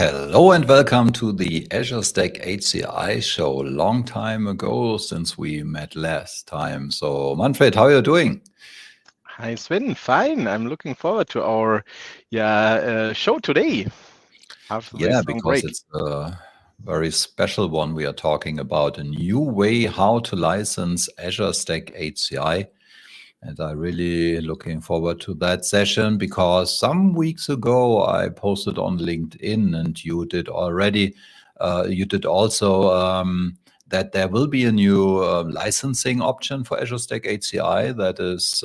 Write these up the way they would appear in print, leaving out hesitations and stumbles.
Hello and welcome to the Azure Stack HCI Show. Long time ago since we met last time. So Manfred, how are you doing? Hi Sven, fine. I'm looking forward to our show today after this long Because break. it's a very special one. We are talking about a new way how to license Azure Stack HCI. And I'm really looking forward to that session because some weeks ago I posted on LinkedIn and you did also that there will be a new licensing option for Azure Stack HCI that is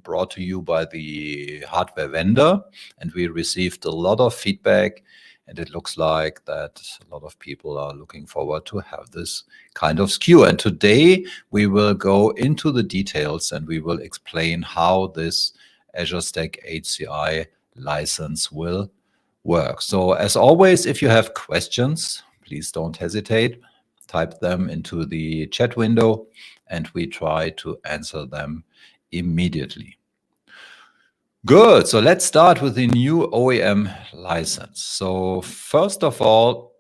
brought to you by the hardware vendor. And we received a lot of feedback. And it looks like that a lot of people are looking forward to have this kind of SKU. And today we will go into the details and we will explain how this Azure Stack HCI license will work. So as always, if you have questions, please don't hesitate. Type them into the chat window and we try to answer them immediately. Good. So let's start with the new OEM license. So first of all,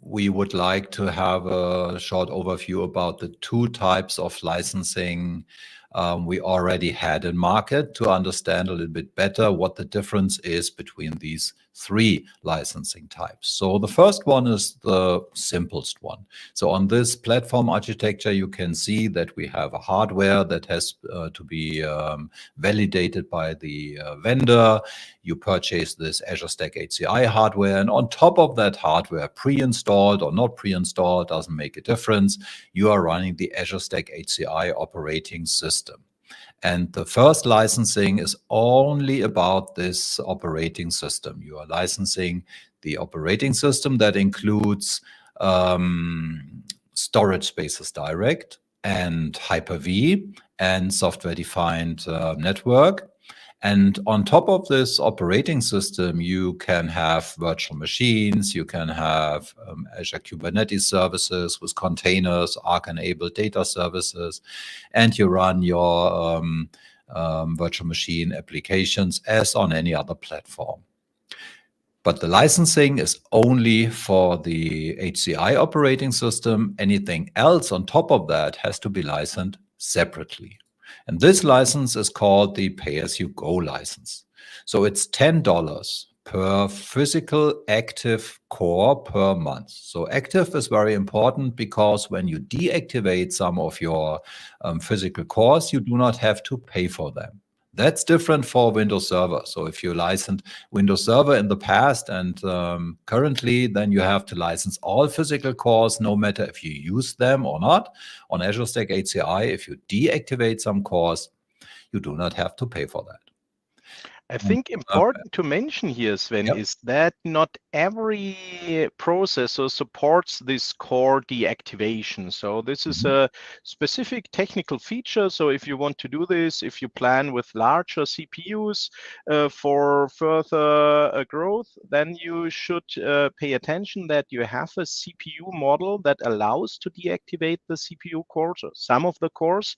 we would like to have a short overview about the two types of licensing we already had in market to understand a little bit better what the difference is between these three licensing types. So the first one is the simplest one. So on this platform architecture, you can see that we have a hardware that has to be validated by the vendor. You purchase this Azure Stack HCI hardware, and on top of that hardware, pre-installed or not pre-installed, doesn't make a difference, you are running the Azure Stack HCI operating system. And the first licensing is only about this operating system. You are licensing the operating system that includes storage spaces direct and Hyper-V and software-defined network. And on top of this operating system, you can have virtual machines, you can have Azure Kubernetes services with containers, Arc-enabled data services, and you run your virtual machine applications as on any other platform. But the licensing is only for the HCI operating system. Anything else on top of that has to be licensed separately. And this license is called the pay-as-you-go license. So it's $10 per physical active core per month. So active is very important because when you deactivate some of your physical cores, you do not have to pay for them. That's different for Windows Server. So if you licensed Windows Server in the past and currently, then you have to license all physical cores, no matter if you use them or not. On Azure Stack HCI, if you deactivate some cores, you do not have to pay for that. I think important to mention here, Sven, is that not every processor supports this core deactivation. So this is a specific technical feature. So if you want to do this, if you plan with larger CPUs for further growth, then you should pay attention that you have a CPU model that allows to deactivate the CPU cores, or some of the cores,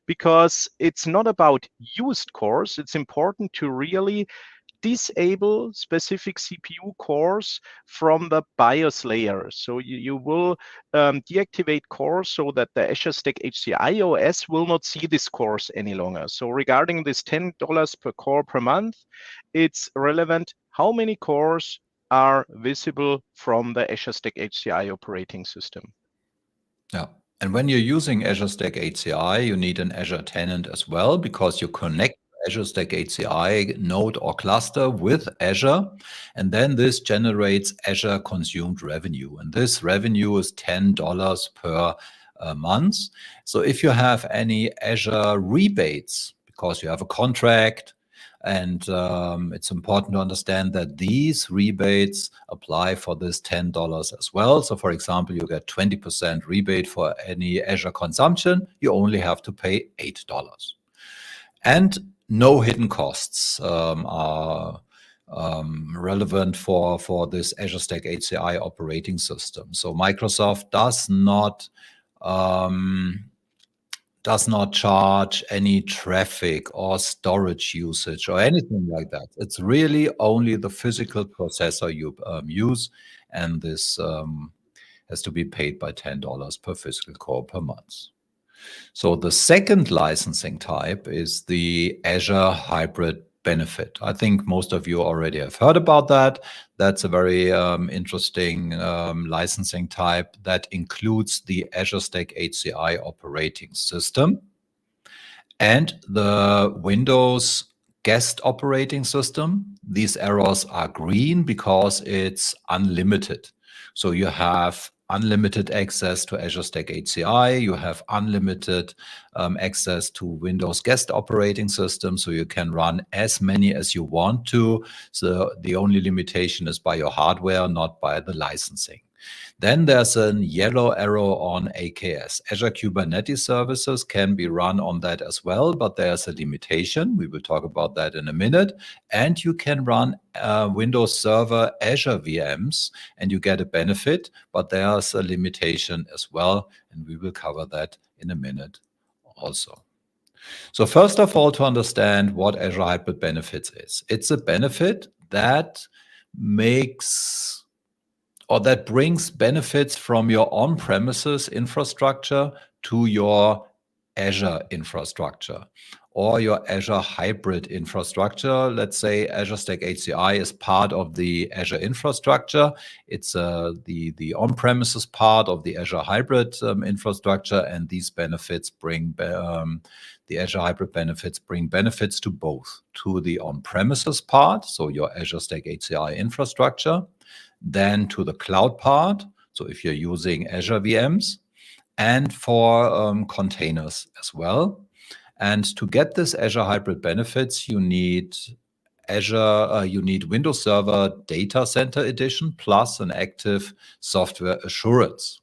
because it's not about used cores. It's important to really disable specific CPU cores from the BIOS layer. So you will deactivate cores so that the Azure Stack HCI OS will not see this cores any longer. So regarding this $10 per core per month, it's relevant how many cores are visible from the Azure Stack HCI operating system. Yeah. And when you're using Azure Stack HCI, you need an Azure tenant as well because you connect Azure Stack HCI node or cluster with Azure, and then this generates Azure consumed revenue. And this revenue is $10 per month. So if you have any Azure rebates, because you have a contract, and it's important to understand that these rebates apply for this $10 as well. So for example, you get 20% rebate for any Azure consumption. You only have to pay $8. And no hidden costs are relevant for this Azure Stack HCI operating system. So Microsoft does not does not charge any traffic or storage usage or anything like that. It's really only the physical processor you use, and this has to be paid by $10 per physical core per month. So the second licensing type is the Azure Hybrid Benefit. I think most of you already have heard about that. That's a very interesting licensing type that includes the Azure Stack HCI operating system and the Windows guest operating system. These arrows are green because it's unlimited. So you have unlimited access to Azure Stack HCI. You have unlimited access to Windows guest operating system. So you can run as many as you want to. So the only limitation is by your hardware, not by the licensing. Then there's a yellow arrow on AKS. Azure Kubernetes Services can be run on that as well, but there's a limitation. We will talk about that in a minute. And you can run Windows Server Azure VMs, and you get a benefit, but there's a limitation as well, and we will cover that in a minute also. So first of all, to understand what Azure Hybrid Benefits is, it's a benefit that makes or that brings benefits from your on-premises infrastructure to your Azure infrastructure or your Azure hybrid infrastructure. Let's say Azure Stack HCI is part of the Azure infrastructure. It's the on-premises part of the Azure hybrid infrastructure, and these benefits bring the Azure hybrid benefits bring benefits to both, to the on-premises part, so your Azure Stack HCI infrastructure, then to the cloud part, so if you're using Azure VMs, and for containers as well. And to get this Azure hybrid benefits, you need Windows Server Data Center Edition plus an active software assurance.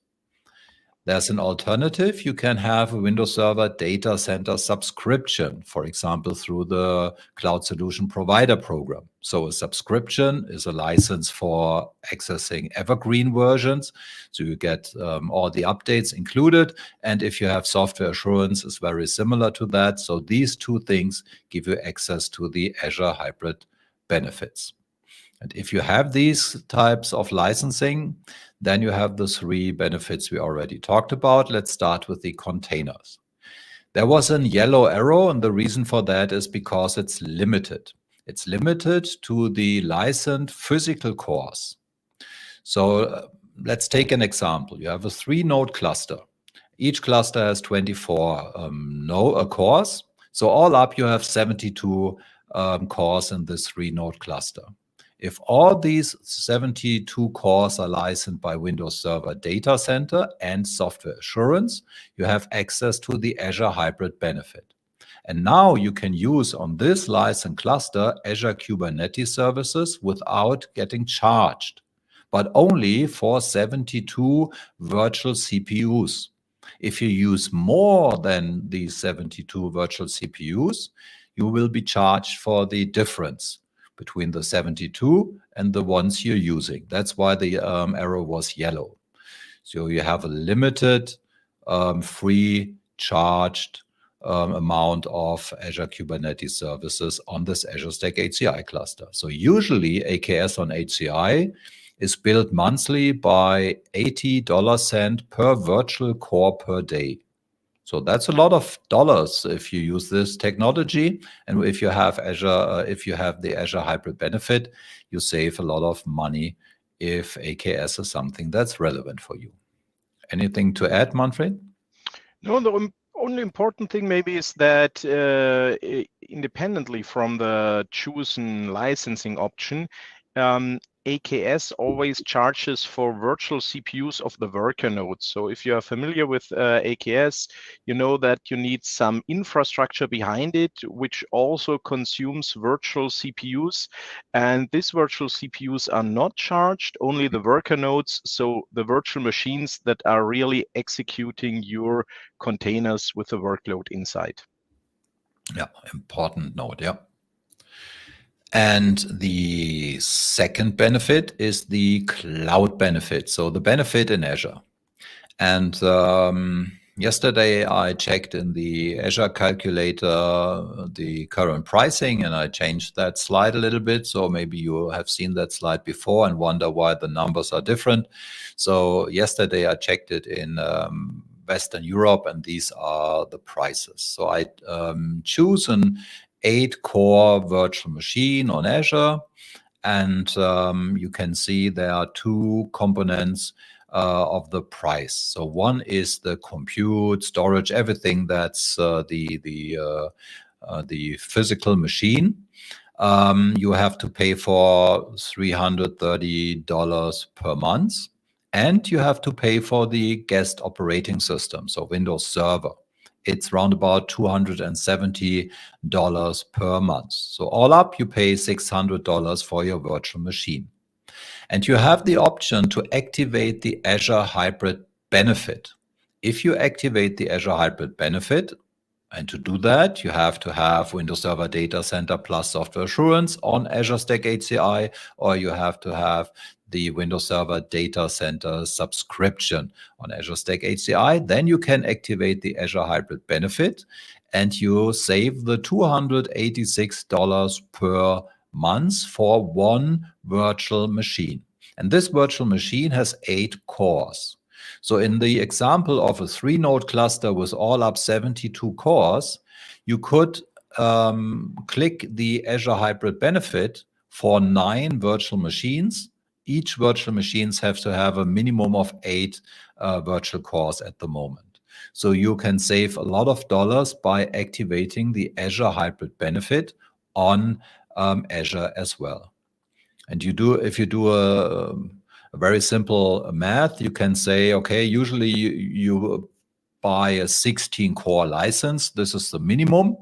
There's an alternative. You can have a Windows Server Data Center subscription, for example, through the Cloud Solution Provider program. So a subscription is a license for accessing evergreen versions. So you get all the updates included. And if you have software assurance, it's very similar to that. So these two things give you access to the Azure hybrid benefits. And if you have these types of licensing, then you have the three benefits we already talked about. Let's start with the containers. There was a yellow arrow, and the reason for that is because it's limited. It's limited to the licensed physical cores. So let's take an example. You have a 3-node cluster. Each cluster has 24 cores. So all up, you have 72 cores in this 3-node cluster. If all these 72 cores are licensed by Windows Server Data Center and software assurance, you have access to the Azure hybrid benefit. And now you can use on this licensed cluster Azure Kubernetes services without getting charged, but only for 72 virtual CPUs. If you use more than these 72 virtual CPUs, you will be charged for the difference between the 72 and the ones you're using. That's why the arrow was yellow. So you have a limited free charged amount of Azure Kubernetes services on this Azure Stack HCI cluster. So usually AKS on HCI is billed monthly by $80 per virtual core per day. So that's a lot of dollars if you use this technology. And if you have Azure, if you have the Azure hybrid benefit, you save a lot of money if AKS is something that's relevant for you. Anything to add, Manfred? No, the only important thing maybe is that independently from the chosen licensing option, AKS always charges for virtual CPUs of the worker nodes. So if you are familiar with AKS, you know that you need some infrastructure behind it, which also consumes virtual CPUs. And these virtual CPUs are not charged, only the worker nodes. So the virtual machines that are really executing your containers with the workload inside. Yeah, important note, yeah. And the second benefit is the cloud benefit. So the benefit in Azure. And Yesterday, I checked in the Azure calculator the current pricing, and I changed that slide a little bit. So maybe you have seen that slide before and wonder why the numbers are different. So yesterday, I checked it in Western Europe, and these are the prices. So I choose an 8-core virtual machine on Azure, and you can see there are 2 components of the price. So one is the compute, storage, everything that's the physical machine. You have to pay for $330 per month, and you have to pay for the guest operating system, so Windows Server. It's around about $270 per month. So all up, you pay $600 for your virtual machine. And you have the option to activate the Azure Hybrid benefit. If you activate the Azure Hybrid benefit, and to do that, you have to have Windows Server Data Center plus Software Assurance on Azure Stack HCI, or you have to have the Windows Server Data Center subscription on Azure Stack HCI. Then you can activate the Azure Hybrid benefit, and you save the $286 per month for one virtual machine. And this virtual machine has 8 cores. So in the example of a 3-node cluster with all up 72 cores, you could click the Azure Hybrid benefit for 9 virtual machines. Each virtual machines have to have a minimum of 8 virtual cores at the moment. So you can save a lot of dollars by activating the Azure Hybrid benefit on Azure as well. And if you do a very simple math, you can say, okay, usually you buy a 16-core license. This is the minimum.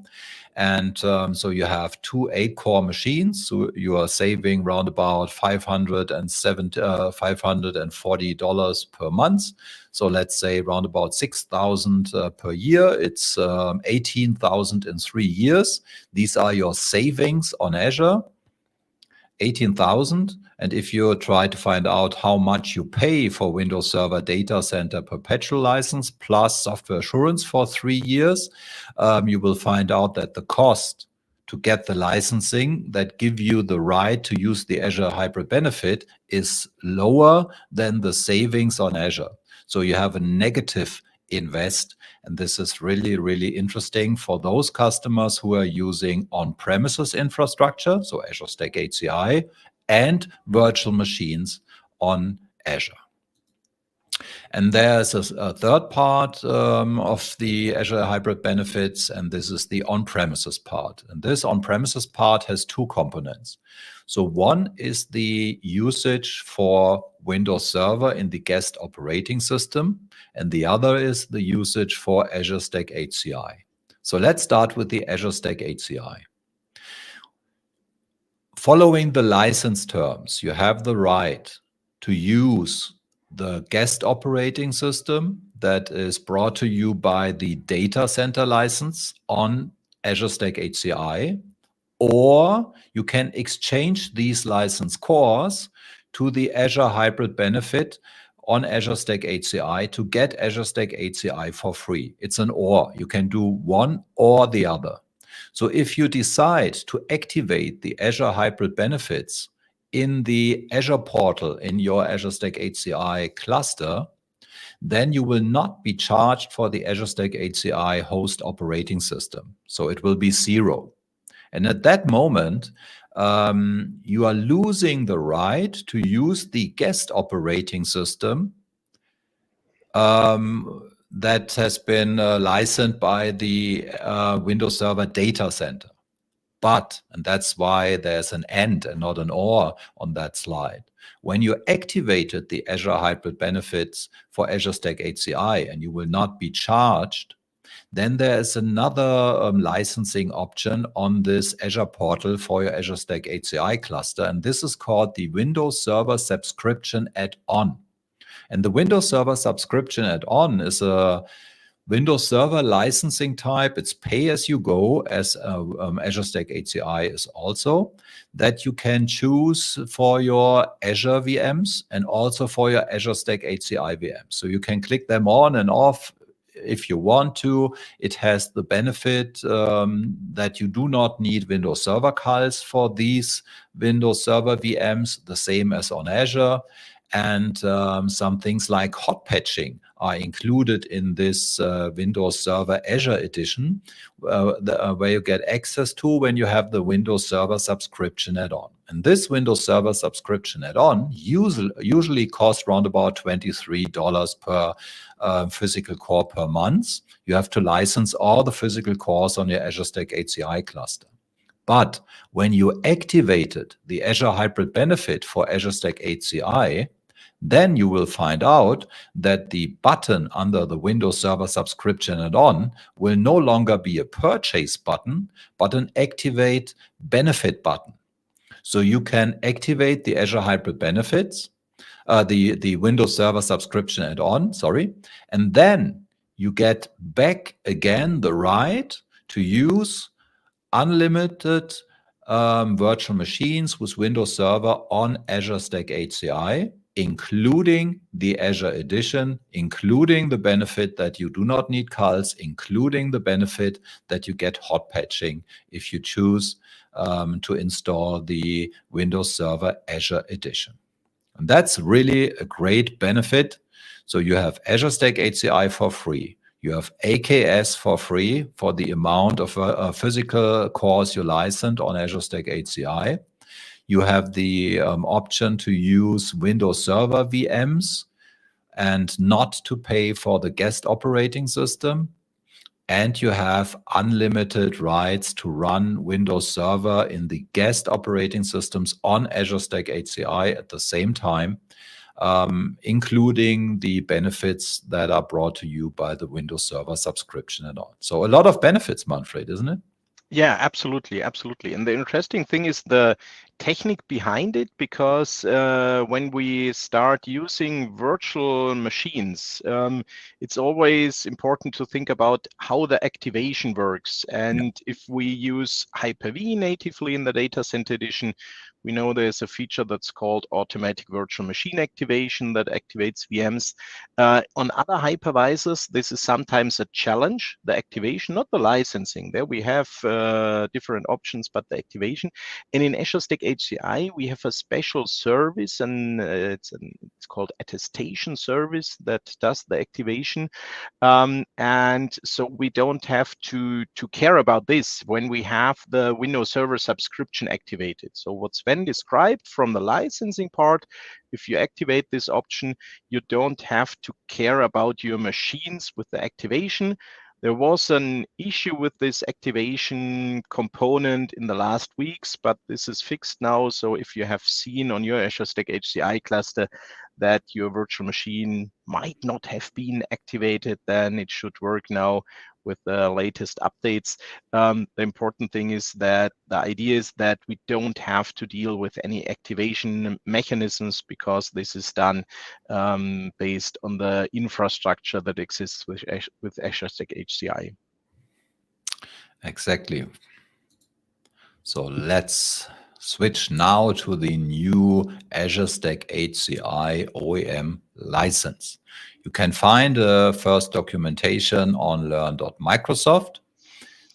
And so you have 2 8-core machines. So you are saving around about $540 per month. So let's say around about $6,000 per year. It's $18,000 in 3 years. These are your savings on Azure. $18,000. And if you try to find out how much you pay for Windows Server Data Center perpetual license plus software assurance for 3 years, you will find out that the cost to get the licensing that give you the right to use the Azure Hybrid benefit is lower than the savings on Azure. So you have a negative invest. And this is really, really interesting for those customers who are using on-premises infrastructure, so Azure Stack HCI, and virtual machines on Azure. And there's a third part of the Azure Hybrid benefits, and this is the on-premises part. And this on-premises part has 2 components. So one is the usage for Windows Server in the guest operating system, and the other is the usage for Azure Stack HCI. So let's start with the Azure Stack HCI. Following the license terms, you have the right to use the guest operating system that is brought to you by the data center license on Azure Stack HCI, or you can exchange these license cores to the Azure Hybrid benefit on Azure Stack HCI to get Azure Stack HCI for free. It's an or. You can do one or the other. So if you decide to activate the Azure Hybrid benefits in the Azure portal in your Azure Stack HCI cluster, then you will not be charged for the Azure Stack HCI host operating system. So it will be 0. And at that moment, you are losing the right to use the guest operating system that has been licensed by the Windows Server Data Center. But, and that's why there's an and not an or on that slide, when you activated the Azure Hybrid benefits for Azure Stack HCI and you will not be charged, then there is another licensing option on this Azure portal for your Azure Stack HCI cluster, and this is called the Windows Server Subscription Add-on. And the Windows Server Subscription Add-on is a Windows Server licensing type. It's pay-as-you-go, as Azure Stack HCI is also, that you can choose for your Azure VMs and also for your Azure Stack HCI VMs. So you can click them on and off if you want to. It has the benefit that you do not need Windows Server calls for these Windows Server VMs, the same as on Azure. And some things like hot patching are included in this Windows Server Azure edition, where you get access to when you have the Windows Server subscription add-on. And this Windows Server subscription add-on usually costs around about $23 per physical core per month. You have to license all the physical cores on your Azure Stack HCI cluster. But when you activated the Azure Hybrid benefit for Azure Stack HCI, then you will find out that the button under the Windows Server subscription add-on will no longer be a purchase button, but an activate benefit button. So you can activate the Azure Hybrid benefits, the Windows Server subscription add-on, and then you get back again the right to use unlimited virtual machines with Windows Server on Azure Stack HCI, including the Azure edition, including the benefit that you do not need CALs, including the benefit that you get hot patching if you choose to install the Windows Server Azure edition. And that's really a great benefit. So you have Azure Stack HCI for free. You have AKS for free for the amount of physical cores you licensed on Azure Stack HCI. You have the option to use Windows Server VMs and not to pay for the guest operating system. And you have unlimited rights to run Windows Server in the guest operating systems on Azure Stack HCI at the same time, including the benefits that are brought to you by the Windows Server subscription add-on. So a lot of benefits, Manfred, isn't it? Yeah, absolutely, absolutely. And the interesting thing is the technique behind it, because when we start using virtual machines, it's always important to think about how the activation works. And if we use Hyper-V natively in the Data Center Edition, we know there's a feature that's called automatic virtual machine activation that activates VMs. On other hypervisors, this is sometimes a challenge, the activation, not the licensing. There we have different options, but the activation. And in Azure Stack HCI, we have a special service, and it's called attestation service that does the activation. And so we don't have to care about this when we have the Windows Server subscription activated. So what Sven described from the licensing part, if you activate this option, you don't have to care about your machines with the activation. There was an issue with this activation component in the last weeks, but this is fixed now. So if you have seen on your Azure Stack HCI cluster that your virtual machine might not have been activated, then it should work now with the latest updates. The important thing is that the idea is that we don't have to deal with any activation mechanisms, because this is done based on the infrastructure that exists with Azure Stack HCI. Exactly. So let's switch now to the new Azure Stack HCI OEM license. You can find the first documentation on learn.microsoft.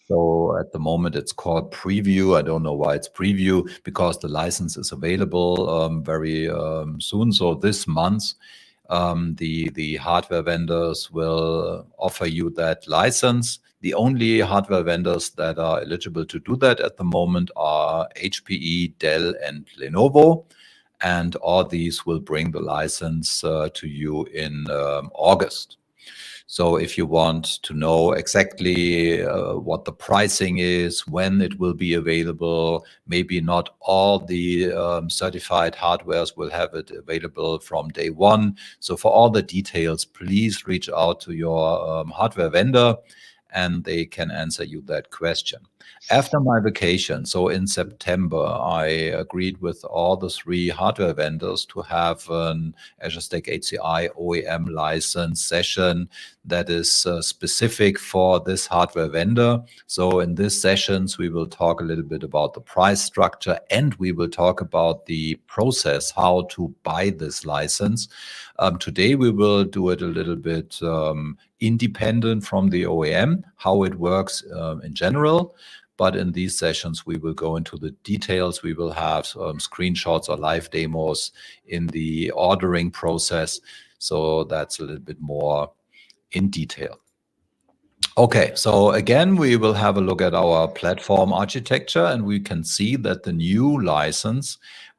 So at the moment it's called preview. I don't know why it's preview, because the license is available very soon. So this month, the hardware vendors will offer you that license. The only hardware vendors that are eligible to do that at the moment are HPE, Dell, and Lenovo. And all these will bring the license to you in August. So if you want to know exactly what the pricing is, when it will be available, maybe not all the certified hardwares will have it available from day one. So for all the details, please reach out to your hardware vendor, and they can answer you that question. After my vacation, so in September, I agreed with all the 3 hardware vendors to have an Azure Stack HCI OEM license session that is specific for this hardware vendor. So in these sessions, we will talk a little bit about the price structure, and we will talk about the process, how to buy this license. Today, we will do it a little bit independent from the OEM, how it works in general. But in these sessions, we will go into the details. We will have screenshots or live demos in the ordering process. So that's a little bit more in detail. Okay, so again, we will have a look at our platform architecture, and we can see that the new license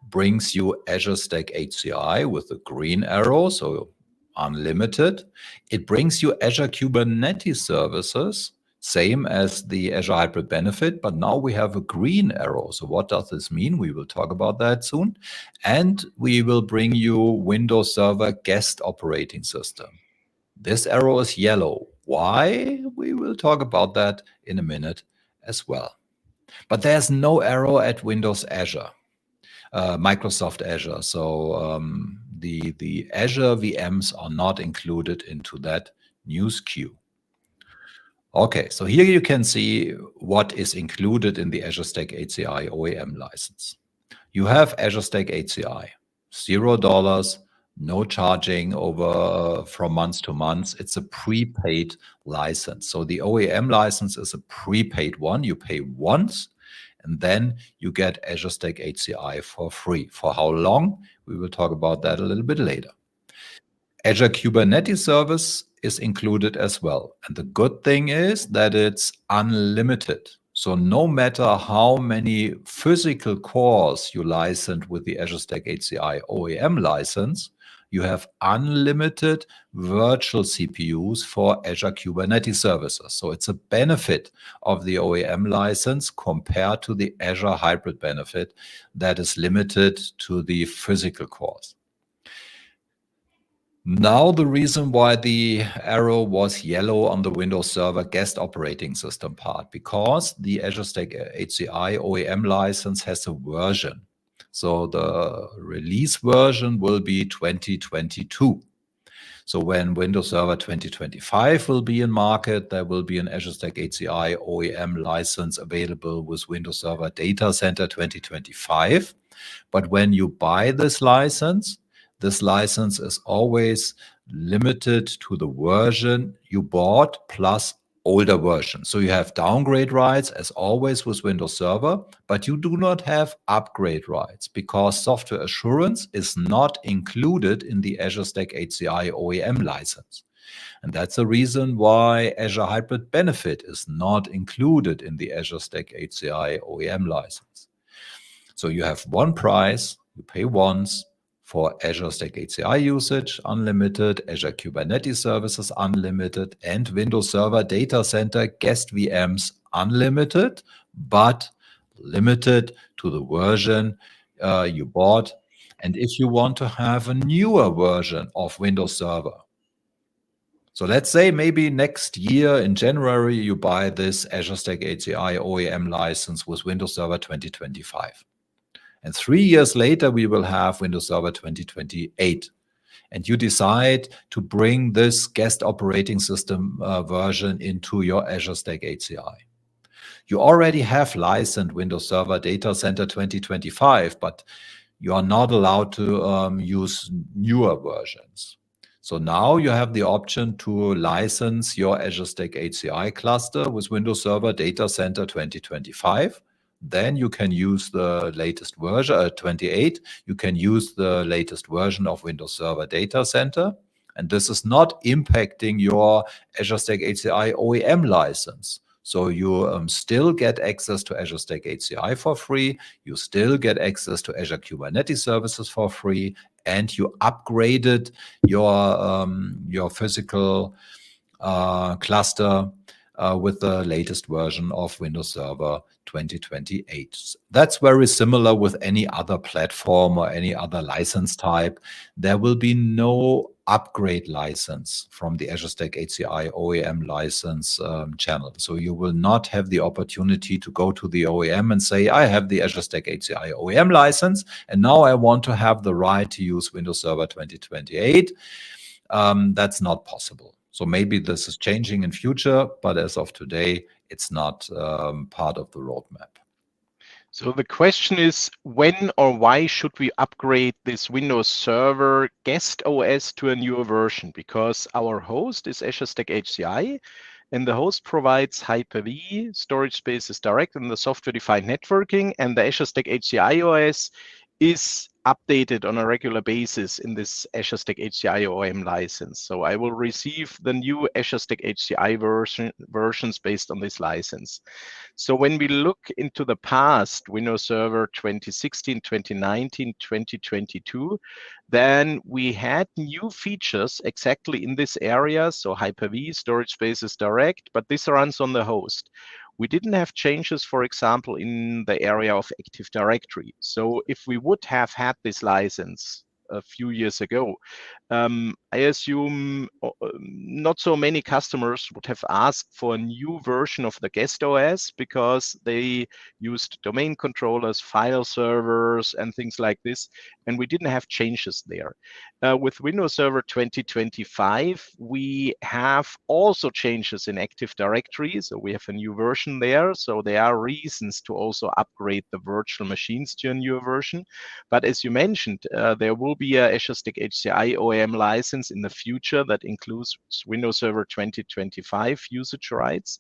brings you Azure Stack HCI with the green arrow, so unlimited. It brings you Azure Kubernetes services, same as the Azure Hybrid Benefit, but now we have a green arrow. So what does this mean? We will talk about that soon. And we will bring you Windows Server Guest Operating System. This arrow is yellow. Why? We will talk about that in a minute as well. But there's no arrow at Windows Azure, Microsoft Azure. So the Azure VMs are not included into that news queue. Okay, so here you can see what is included in the Azure Stack HCI OEM license. You have Azure Stack HCI, $0, no charging over from month to month. It's a prepaid license. So the OEM license is a prepaid one. You pay once, and then you get Azure Stack HCI for free. For how long? We will talk about that a little bit later. Azure Kubernetes service is included as well. And the good thing is that it's unlimited. So no matter how many physical cores you license with the Azure Stack HCI OEM license, you have unlimited virtual CPUs for Azure Kubernetes services. So it's a benefit of the OEM license compared to the Azure Hybrid Benefit that is limited to the physical cores. Now the reason why the arrow was yellow on the Windows Server Guest Operating System part, because the Azure Stack HCI OEM license has a version. So the release version will be 2022. So when Windows Server 2025 will be in market, there will be an Azure Stack HCI OEM license available with Windows Server Data Center 2025. But when you buy this license is always limited to the version you bought plus older version. So you have downgrade rights as always with Windows Server, but you do not have upgrade rights because software assurance is not included in the Azure Stack HCI OEM license. And that's the reason why Azure Hybrid Benefit is not included in the Azure Stack HCI OEM license. So you have one price, you pay once, for Azure Stack HCI usage, unlimited, Azure Kubernetes services, unlimited, and Windows Server Data Center guest VMs, unlimited, but limited to the version you bought. And if you want to have a newer version of Windows Server, so let's say maybe next year in January, you buy this Azure Stack HCI OEM license with Windows Server 2025. And 3 years later, we will have Windows Server 2028. And you decide to bring this guest operating system version into your Azure Stack HCI. You already have licensed Windows Server Data Center 2025, but you are not allowed to use newer versions. So now you have the option to license your Azure Stack HCI cluster with Windows Server Data Center 2025. Then you can use the latest version, 28. You can use the latest version of Windows Server Data Center. And this is not impacting your Azure Stack HCI OEM license. So you still get access to Azure Stack HCI for free. You still get access to Azure Kubernetes services for free. And you upgraded your physical cluster with the latest version of Windows Server 2028. That's very similar with any other platform or any other license type. There will be no upgrade license from the Azure Stack HCI OEM license channel. So you will not have the opportunity to go to the OEM and say, I have the Azure Stack HCI OEM license, and now I want to have the right to use Windows Server 2028. That's not possible. So maybe this is changing in future, but as of today, it's not part of the roadmap. So the question is, when or why should we upgrade this Windows Server guest OS to a newer version? Because our host is Azure Stack HCI, and the host provides Hyper-V, storage spaces direct, and the software-defined networking, and the Azure Stack HCI OS is updated on a regular basis in this Azure Stack HCI OEM license. So I will receive the new Azure Stack HCI versions based on this license. So when we look into the past, Windows Server 2016, 2019, 2022, then we had new features exactly in this area. So Hyper-V, storage spaces direct, but this runs on the host. We didn't have changes, for example, in the area of Active Directory. So if we would have had this license a few years ago, I assume not so many customers would have asked for a new version of the guest OS because they used domain controllers, file servers, and things like this, and we didn't have changes there. With Windows Server 2025, we have also changes in Active Directory, so we have a new version there, so there are reasons to also upgrade the virtual machines to a newer version. But as you mentioned, there will be a Azure Stack HCI OEM license in the future that includes Windows Server 2025 usage rights.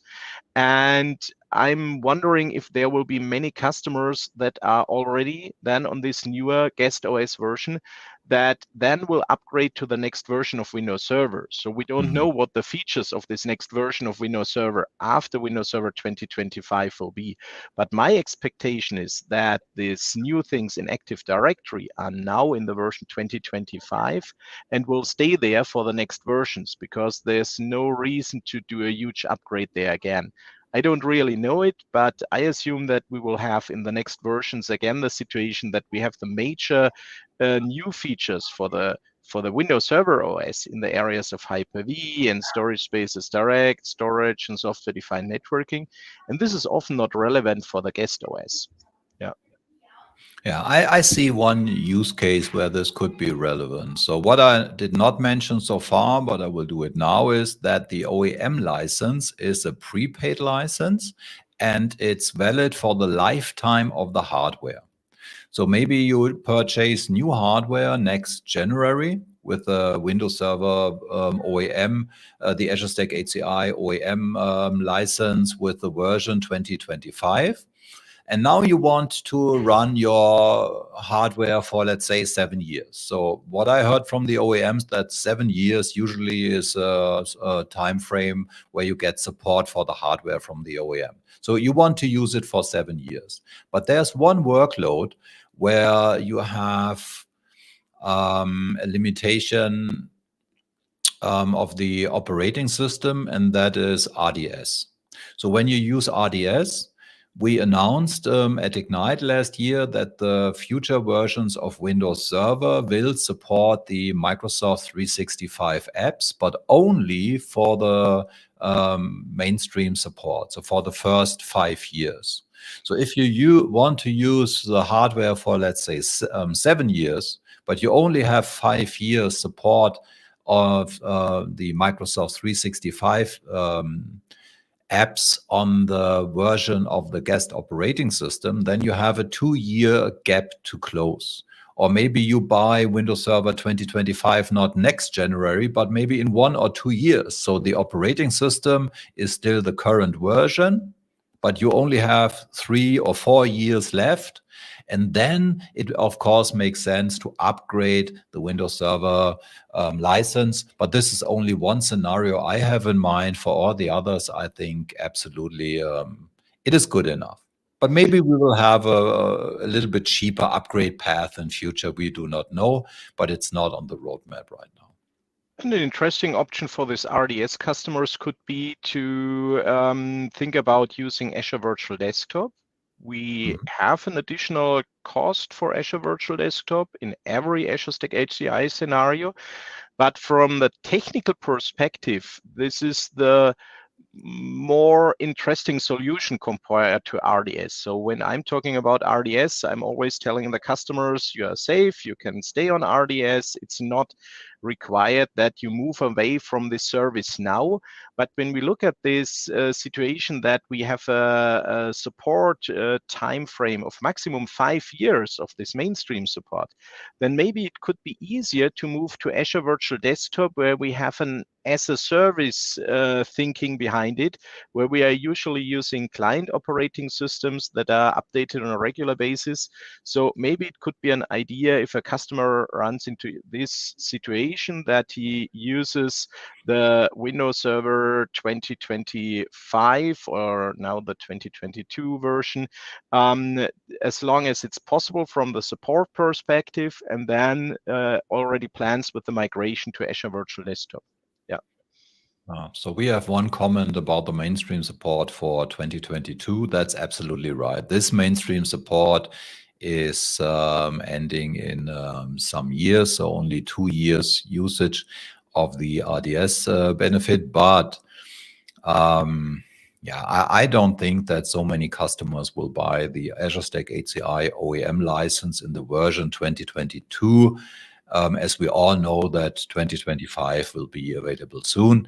And I'm wondering if there will be many customers that are already then on this newer guest OS version that then will upgrade to the next version of Windows Server. So we don't know what the features of this next version of Windows Server after Windows Server 2025 will be. But my expectation is that these new things in Active Directory are now in the version 2025 and will stay there for the next versions because there's no reason to do a huge upgrade there again. I don't really know it, but I assume that we will have in the next versions again the situation that we have the major new features for the Windows Server OS in the areas of Hyper-V and storage spaces direct, storage and software-defined networking. And this is often not relevant for the guest OS. Yeah, I see one use case where this could be relevant. So what I did not mention so far, but I will do it now, is that the OEM license is a prepaid license and it's valid for the lifetime of the hardware. So maybe you purchase new hardware next January with the Windows Server OEM, the Azure Stack HCI OEM license with the version 2025. And now you want to run your hardware for, let's say, 7 years. So what I heard from the OEMs, that 7 years usually is a time frame where you get support for the hardware from the OEM. So you want to use it for 7 years. But there's one workload where you have a limitation of the operating system, and that is RDS. So when you use RDS, we announced at Ignite last year that the future versions of Windows Server will support the Microsoft 365 apps, but only for the mainstream support, so for the first 5 years. So if you want to use the hardware for, let's say, 7 years, but you only have 5 years support of the Microsoft 365 apps on the version of the guest operating system, then you have a 2-year gap to close. Or maybe you buy Windows Server 2025 not next January, but maybe in 1 or 2 years. So the operating system is still the current version, but you only have 3 or 4 years left. And then it, of course, makes sense to upgrade the Windows Server license. But this is only one scenario I have in mind. For all the others, I think absolutely it is good enough. But maybe we will have a little bit cheaper upgrade path in future. We do not know, but it's not on the roadmap right now. And an interesting option for these RDS customers could be to think about using Azure Virtual Desktop. We have an additional cost for Azure Virtual Desktop in every Azure Stack HCI scenario. But from the technical perspective, this is the more interesting solution compared to RDS. So when I'm talking about RDS, I'm always telling the customers, you are safe, you can stay on RDS. It's not required that you move away from this service now. But when we look at this situation that we have a support time frame of maximum 5 years of this mainstream support, then maybe it could be easier to move to Azure Virtual Desktop, where we have an as a service thinking behind it, where we are usually using client operating systems that are updated on a regular basis. So maybe it could be an idea if a customer runs into this situation that he uses the Windows Server 2025 or now the 2022 version, as long as it's possible from the support perspective, and then already plans with the migration to Azure Virtual Desktop. So we have one comment about the mainstream support for 2022. That's absolutely right. This mainstream support is ending in some years, so only 2 years usage of the RDS benefit. But I don't think that so many customers will buy the Azure Stack HCI OEM license in the version 2022, as we all know that 2025 will be available soon.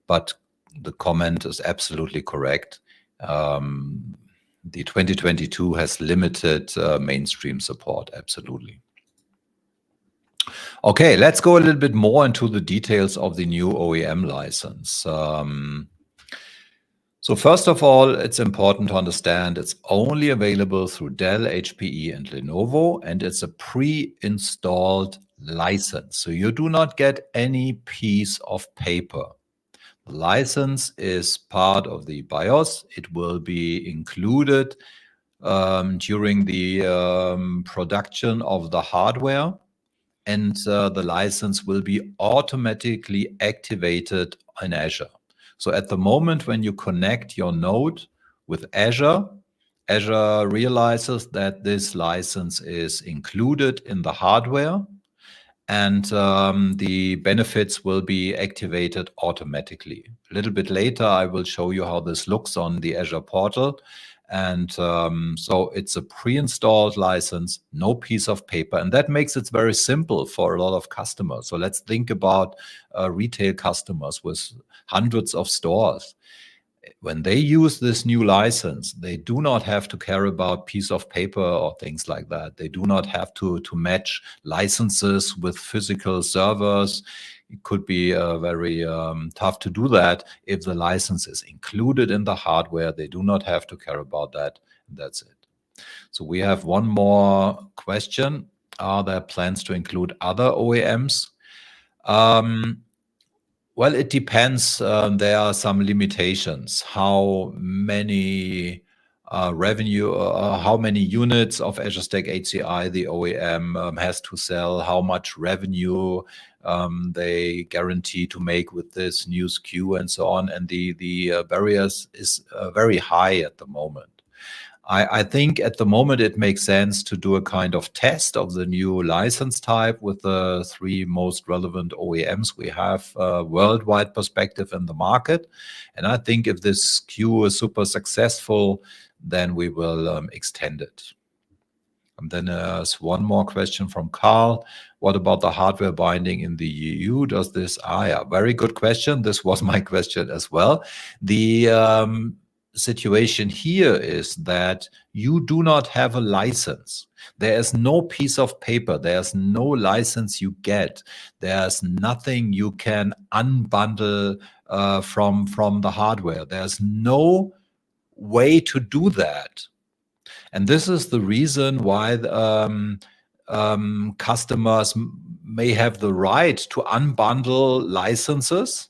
But the comment is absolutely correct. The 2022 has limited mainstream support, absolutely. Okay, let's go a little bit more into the details of the new OEM license. So first of all, it's important to understand it's only available through Dell, HPE, and Lenovo, and it's a pre-installed license. So you do not get any piece of paper. The license is part of the BIOS. It will be included during the production of the hardware, and the license will be automatically activated in Azure. So at the moment when you connect your node with Azure, Azure realizes that this license is included in the hardware, and the benefits will be activated automatically. A little bit later, I will show you how this looks on the Azure portal. And so it's a pre-installed license, no piece of paper. And that makes it very simple for a lot of customers. So let's think about retail customers with hundreds of stores. When they use this new license, they do not have to care about piece of paper or things like that. They do not have to match licenses with physical servers. It could be very tough to do that. If the license is included in the hardware, they do not have to care about that. That's it. So we have one more question. Are there plans to include other OEMs? Well, it depends. There are some limitations. How many revenue, how many units of Azure Stack HCI the OEM has to sell, how much revenue they guarantee to make with this new SKU and so on. And the barriers is very high at the moment. I think at the moment it makes sense to do a kind of test of the new license type with the 3 most relevant OEMs we have worldwide perspective in the market. And I think if this SKU is super successful, then we will extend it. And then there's one more question from Carl. What about the hardware binding in the EU? Does this, yeah, very good question. This was my question as well. The situation here is that you do not have a license. There is no piece of paper. There's no license you get. There's nothing you can unbundle from the hardware. There's no way to do that. And this is the reason why customers may have the right to unbundle licenses,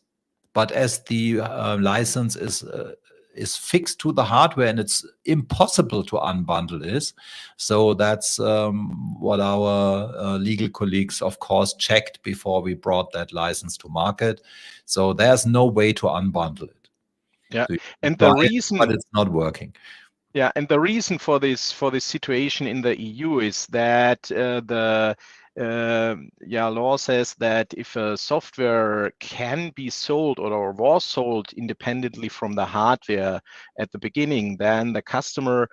but as the license is fixed to the hardware and it's impossible to unbundle this. So that's what our legal colleagues, of course, checked before we brought that license to market. So there's no way to unbundle it. Yeah, so and the reason, but it's not working. Yeah, and the reason for this situation in the EU is that the law says that if a software can be sold or was sold independently from the hardware at the beginning, then the customer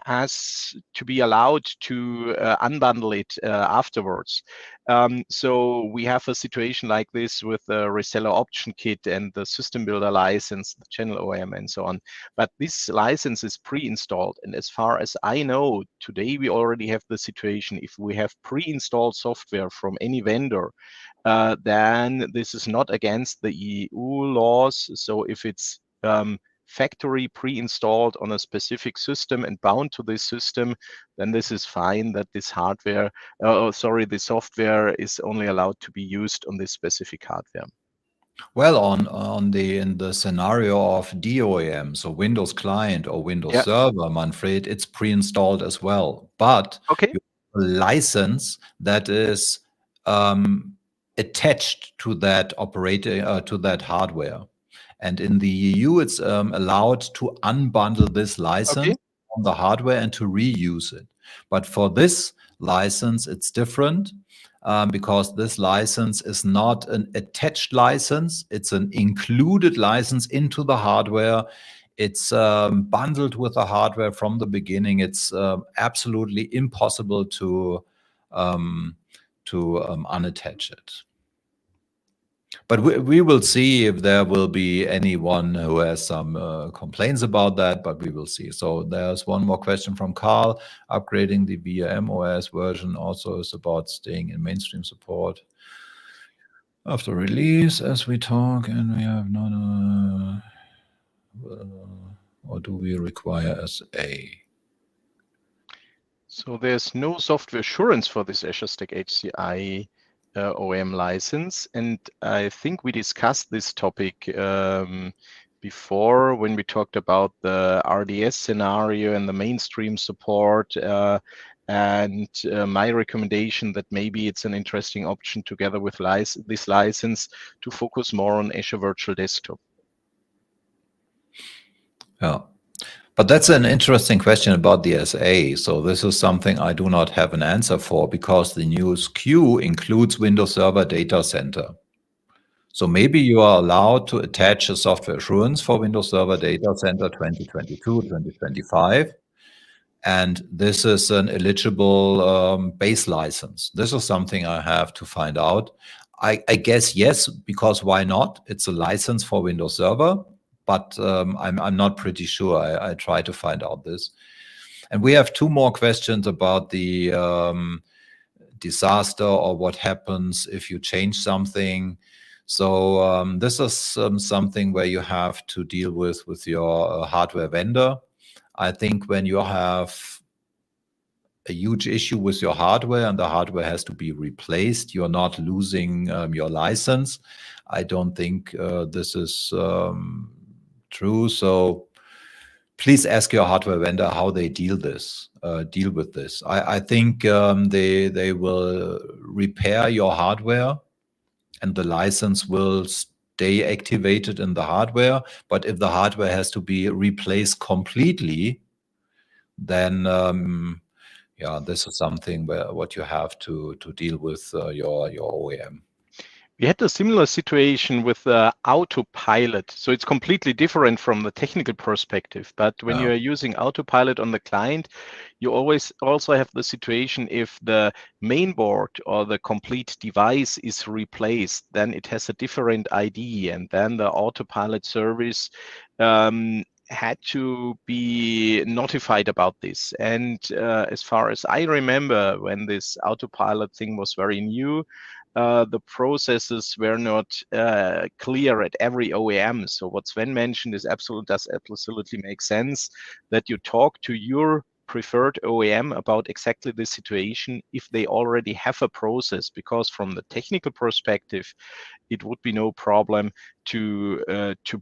has to be allowed to unbundle it afterwards. So we have a situation like this with the reseller option kit and the system builder license, the channel OEM, and so on. But this license is pre-installed. And as far as I know, today we already have the situation, if we have pre-installed software from any vendor, then this is not against the EU laws. So if it's factory pre-installed on a specific system and bound to this system, then this is fine that this hardware, the software is only allowed to be used on this specific hardware. Well, in the scenario of DOEM, so Windows Client or Windows Server, Manfred, it's pre-installed as well. But okay, you have a license that is attached to that to that hardware. And in the EU, it's allowed to unbundle this license from the hardware and to reuse it. But for this license, it's different because this license is not an attached license. It's an included license into the hardware. It's bundled with the hardware from the beginning. It's absolutely impossible to unattach it. But we will see if there will be anyone who has some complaints about that, but we will see. So there's one more question from Carl. Upgrading the VM OS version also is about staying in mainstream support after release as we talk, and we have not, or do we require SA? So there's no software assurance for this Azure Stack HCI OEM license, and I think we discussed this topic before when we talked about the RDS scenario and the mainstream support, and my recommendation that maybe it's an interesting option together with this license to focus more on Azure Virtual Desktop. Yeah. But that's an interesting question about the SA. So this is something I do not have an answer for because the new SKU includes Windows Server Data Center. So maybe you are allowed to attach a software assurance for Windows Server Data Center 2022, 2025. And this is an eligible base license. This is something I have to find out. I guess yes, because why not? It's a license for Windows Server. But I'm not pretty sure. I try to find out this. And we have two more questions about the disaster or what happens if you change something. So this is something where you have to deal with your hardware vendor. I think when you have a huge issue with your hardware and the hardware has to be replaced, you're not losing your license. I don't think this is true. So please ask your hardware vendor how they deal with this. I think they will repair your hardware and the license will stay activated in the hardware. But if the hardware has to be replaced completely, then yeah, this is something what you have to deal with your OEM. We had a similar situation with Autopilot. So it's completely different from the technical perspective. But when you are using Autopilot on the client, you always also have the situation if the main board or the complete device is replaced, then it has a different ID. And then the Autopilot service had to be notified about this. And as far as I remember, when this Autopilot thing was very new, the processes were not clear at every OEM. So what Sven mentioned does absolutely make sense, that you talk to your preferred OEM about exactly the situation if they already have a process, because from the technical perspective, it would be no problem to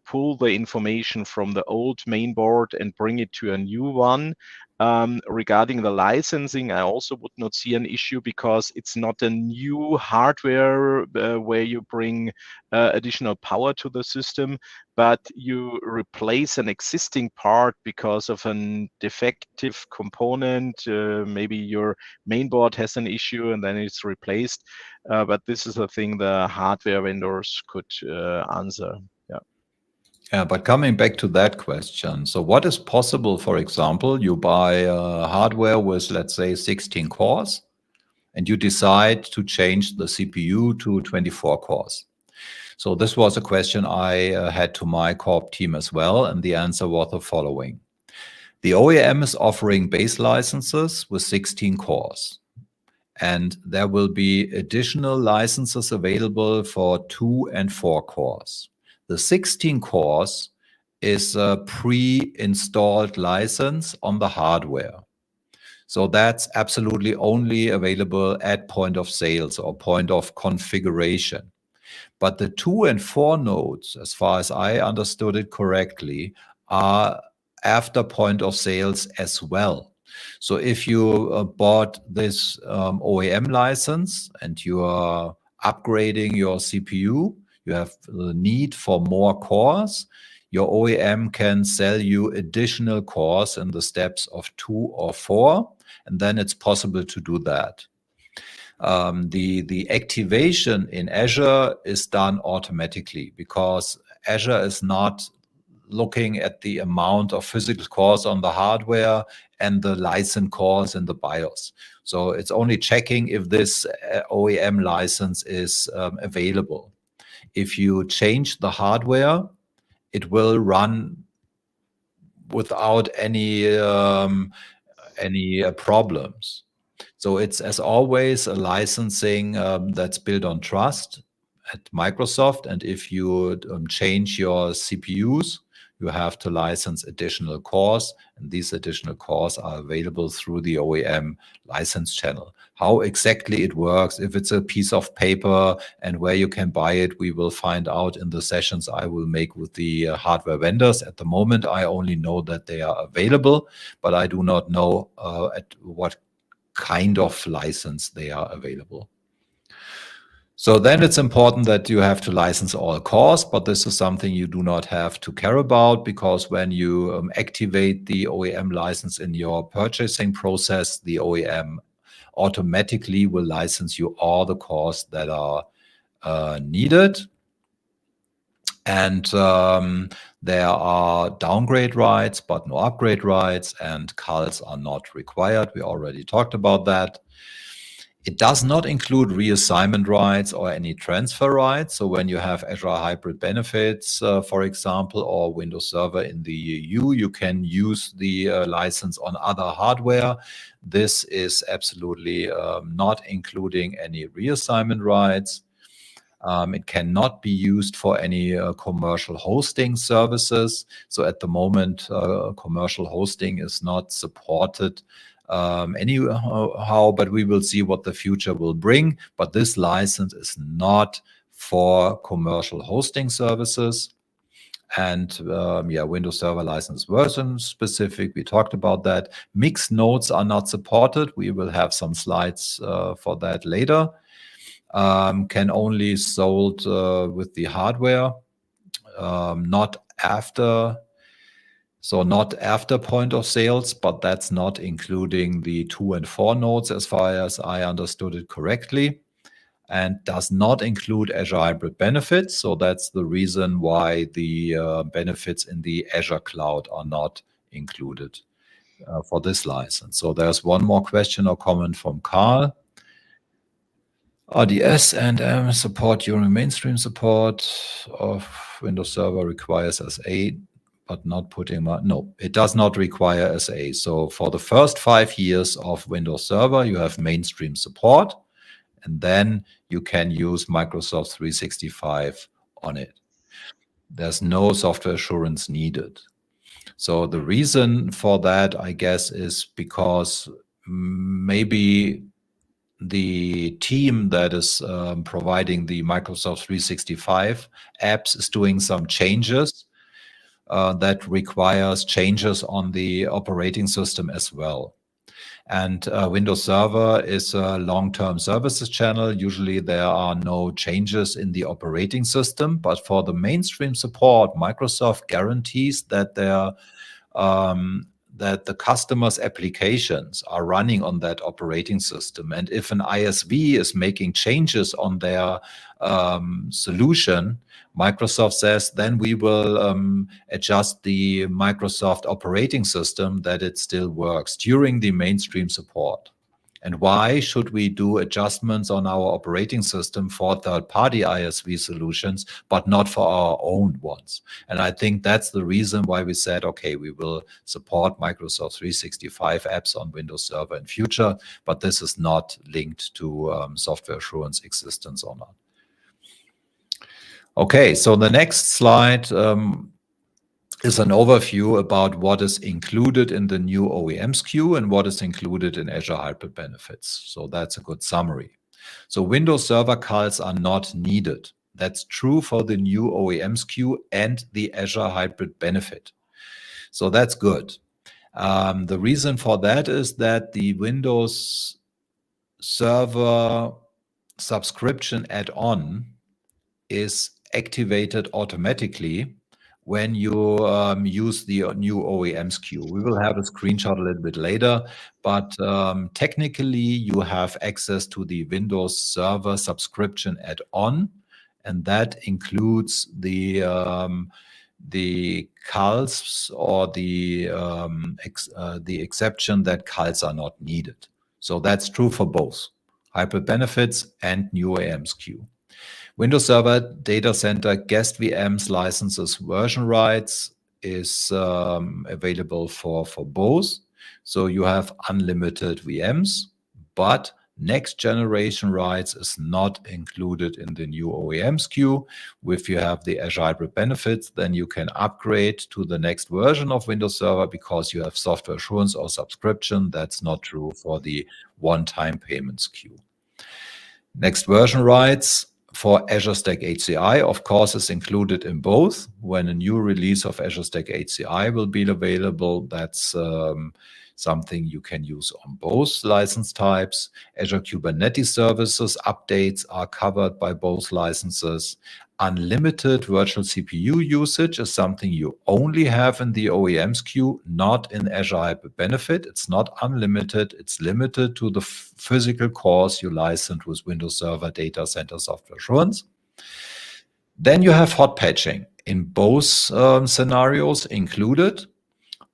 pull the information from the old main board and bring it to a new one. Regarding the licensing, I also would not see an issue because it's not a new hardware where you bring additional power to the system, but you replace an existing part because of a defective component. Maybe your mainboard has an issue and then it's replaced. But this is a thing the hardware vendors could answer. Yeah, but coming back to that question, so what is possible, for example, you buy hardware with, let's say, 16 cores, and you decide to change the CPU to 24 cores. So this was a question I had to my corp team as well, and the answer was the following. The OEM is offering base licenses with 16 cores, and there will be additional licenses available for 2 and 4 cores. The 16 cores is a pre-installed license on the hardware. So that's absolutely only available at point of sales or point of configuration. But the 2 and 4 nodes, as far as I understood it correctly, are after point of sales as well. So if you bought this OEM license and you are upgrading your CPU, you have the need for more cores, your OEM can sell you additional cores in the steps of 2 or 4, and then it's possible to do that. The activation in Azure is done automatically because Azure is not looking at the amount of physical cores on the hardware and the license cores in the BIOS. So it's only checking if this OEM license is available. If you change the hardware, it will run without any problems. So it's, as always, a licensing that's built on trust at Microsoft. And if you change your CPUs, you have to license additional cores, and these additional cores are available through the OEM license channel. How exactly it works, if it's a piece of paper and where you can buy it, we will find out in the sessions I will make with the hardware vendors. At the moment, I only know that they are available, but I do not know at what kind of license they are available. So then it's important that you have to license all cores, but this is something you do not have to care about, because when you activate the OEM license in your purchasing process, the OEM automatically will license you all the cores that are needed. And there are downgrade rights, but no upgrade rights, and CALs are not required. We already talked about that. It does not include reassignment rights or any transfer rights. So when you have Azure Hybrid Benefits, for example, or Windows Server in the EU, you can use the license on other hardware. This is absolutely not including any reassignment rights. It cannot be used for any commercial hosting services. So at the moment, commercial hosting is not supported anyhow, but we will see what the future will bring. But this license is not for commercial hosting services. And Windows Server license version specific, we talked about that. Mixed nodes are not supported. We will have some slides for that later. Can only sold with the hardware, not after. So not after point of sales, but that's not including the 2 and 4 nodes as far as I understood it correctly, and does not include Azure Hybrid Benefits. So that's the reason why the benefits in the Azure cloud are not included for this license. So there's one more question or comment from Carl. RDS and support during mainstream support of Windows Server requires SA, but not putting no, it does not require SA. So for the first 5 years of Windows Server, you have mainstream support, and then you can use Microsoft 365 on it. There's no software assurance needed. So the reason for that, I guess, is because maybe the team that is providing the Microsoft 365 apps is doing some changes that requires changes on the operating system as well. And Windows Server is a long-term services channel. Usually there are no changes in the operating system, but for the mainstream support, Microsoft guarantees that that the customer's applications are running on that operating system. And if an ISV is making changes on their solution, Microsoft says, then we will adjust the Microsoft operating system that it still works during the mainstream support. And why should we do adjustments on our operating system for third-party ISV solutions, but not for our own ones? And I think that's the reason why we said, okay, we will support Microsoft 365 apps on Windows Server in future, but this is not linked to software assurance existence or not. Okay, so the next slide is an overview about what is included in the new OEM SKU and what is included in Azure Hybrid Benefits. So that's a good summary. So Windows Server calls are not needed. That's true for the new OEM SKU and the Azure Hybrid Benefit. So that's good. The reason for that is that the Windows Server subscription add-on is activated automatically when you use the new OEM SKU. We will have a screenshot a little bit later, but technically you have access to the Windows Server subscription add-on, and that includes the CALs or the exception that CALs are not needed. So that's true for both Hybrid Benefits and new OEM SKU. Windows Server Data Center guest VMs licenses version rights is available for both. So you have unlimited VMs, but next generation rights is not included in the new OEM SKU. If you have the Azure Hybrid Benefits, then you can upgrade to the next version of Windows Server because you have software assurance or subscription. That's not true for the one-time payment SKU. Next version rights for Azure Stack HCI, of course, is included in both. When a new release of Azure Stack HCI will be available, that's something you can use on both license types. Azure Kubernetes Services updates are covered by both licenses. Unlimited virtual CPU usage is something you only have in the OEM SKU, not in Azure Hybrid Benefit. It's not unlimited. It's limited to the physical cores you licensed with Windows Server Data Center Software Assurance. Then you have hot patching in both scenarios included.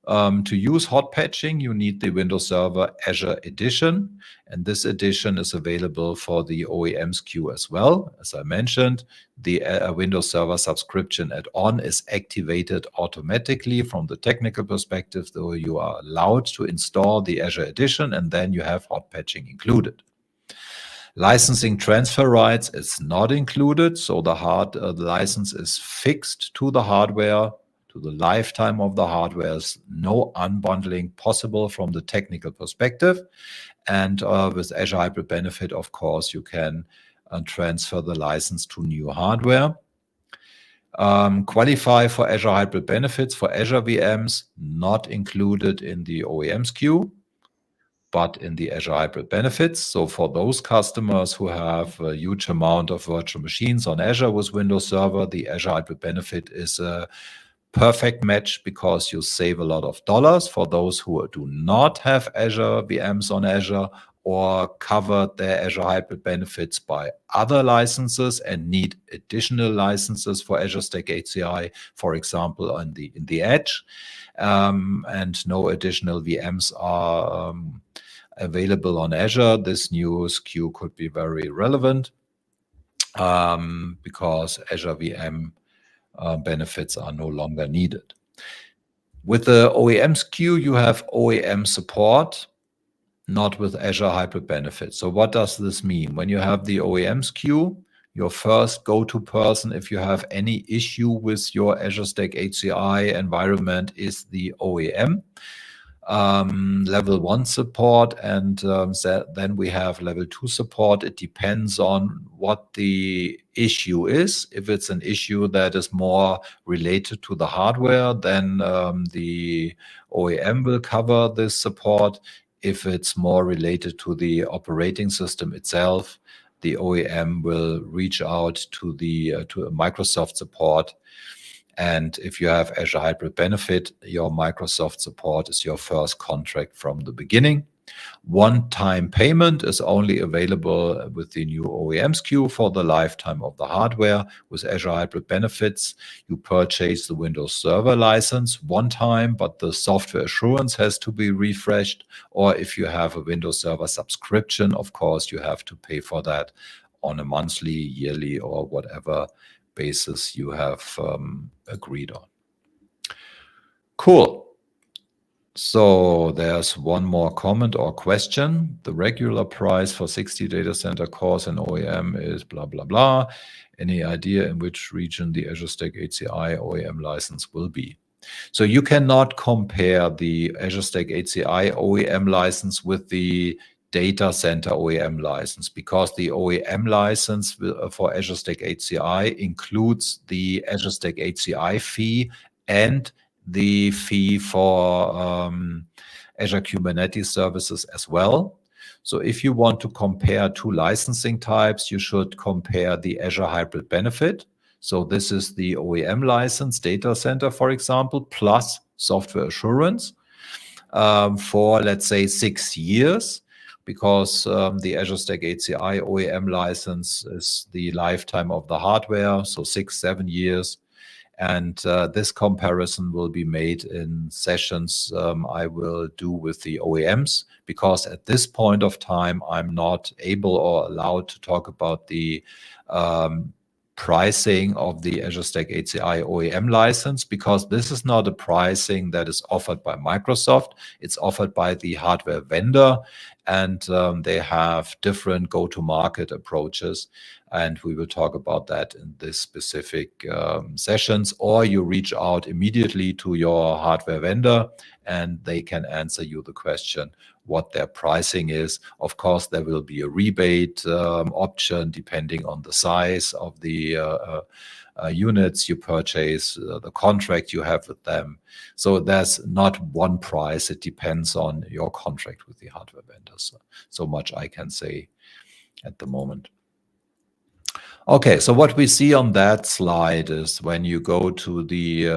To use hot patching, you need the Windows Server Azure Edition, and this edition is available for the OEM SKU as well. As I mentioned, the Windows Server subscription add-on is activated automatically from the technical perspective, though you are allowed to install the Azure Edition, and then you have hot patching included. Licensing transfer rights is not included, so the license is fixed to the hardware, to the lifetime of the hardware. There's no unbundling possible from the technical perspective. And with Azure Hybrid Benefit, of course, you can transfer the license to new hardware. Qualify for Azure Hybrid Benefits for Azure VMs, not included in the OEM SKU, but in the Azure Hybrid Benefits. So for those customers who have a huge amount of virtual machines on Azure with Windows Server, the Azure Hybrid Benefit is a perfect match because you save a lot of dollars. For those who do not have Azure VMs on Azure or covered their Azure Hybrid Benefits by other licenses and need additional licenses for Azure Stack HCI, for example, in the Edge, and no additional VMs are available on Azure, this new SKU could be very relevant because Azure VM benefits are no longer needed. With the OEM SKU, you have OEM support, not with Azure Hybrid Benefits. So what does this mean? When you have the OEM SKU, your first go-to person, if you have any issue with your Azure Stack HCI environment, is the OEM. level 1 support, and then we have level 2 support. It depends on what the issue is. If it's an issue that is more related to the hardware, then the OEM will cover this support. If it's more related to the operating system itself, the OEM will reach out to the to a Microsoft support. And if you have Azure Hybrid Benefit, your Microsoft support is your first contract from the beginning. One-time payment is only available with the new OEM SKU for the lifetime of the hardware. With Azure Hybrid Benefits, you purchase the Windows Server license one time, but the software assurance has to be refreshed. Or if you have a Windows Server subscription, of course, you have to pay for that on a monthly, yearly, or whatever basis you have agreed on. Cool. So there's one more comment or question. The regular price for 60 data center cores and OEM is blah, blah, blah. Any idea in which region the Azure Stack HCI OEM license will be? So you cannot compare the Azure Stack HCI OEM license with the data center OEM license, because the OEM license for Azure Stack HCI includes the Azure Stack HCI fee and the fee for Azure Kubernetes services as well. So if you want to compare two licensing types, you should compare the Azure Hybrid Benefit. So this is the OEM license, data center, for example, plus software assurance for, let's say, 6 years, because the Azure Stack HCI OEM license is the lifetime of the hardware, so 6-7 years. And this comparison will be made in sessions I will do with the OEMs, because at this point of time, I'm not able or allowed to talk about the pricing of the Azure Stack HCI OEM license, because this is not a pricing that is offered by Microsoft. It's offered by the hardware vendor, and they have different go-to-market approaches. And we will talk about that in this specific sessions, or you reach out immediately to your hardware vendor and they can answer you the question what their pricing is. Of course, there will be a rebate option depending on the size of the units you purchase, the contract you have with them. So there's not one price. It depends on your contract with the hardware vendors. So much I can say at the moment. Okay, so what we see on that slide is when you go to the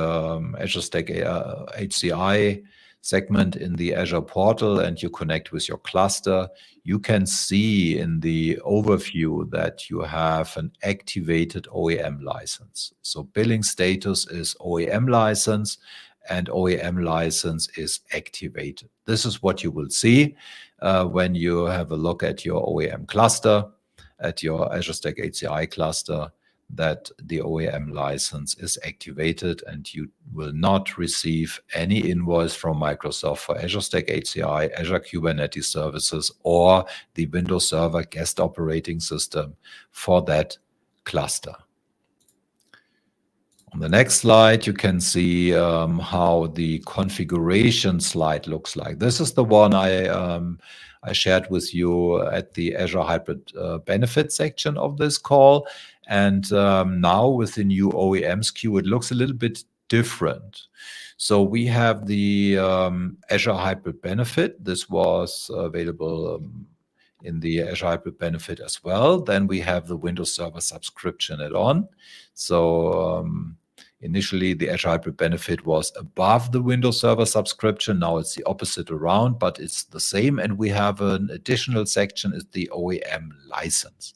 Azure Stack HCI segment in the Azure portal and you connect with your cluster, you can see in the overview that you have an activated OEM license. So billing status is OEM license and OEM license is activated. This is what you will see when you have a look at your OEM cluster, at your Azure Stack HCI cluster, that the OEM license is activated, and you will not receive any invoice from Microsoft for Azure Stack HCI, Azure Kubernetes services, or the Windows Server guest operating system for that cluster. On the next slide, you can see how the configuration slide looks like. This is the one I shared with you at the Azure Hybrid Benefit section of this call. And now with the new OEM SKU, it looks a little bit different. So we have the Azure Hybrid Benefit. This was available in the Azure Hybrid Benefit as well. Then we have the Windows Server subscription add-on. So initially, the Azure Hybrid Benefit was above the Windows Server subscription. Now it's the opposite around, but it's the same. And we have an additional section, is the OEM license.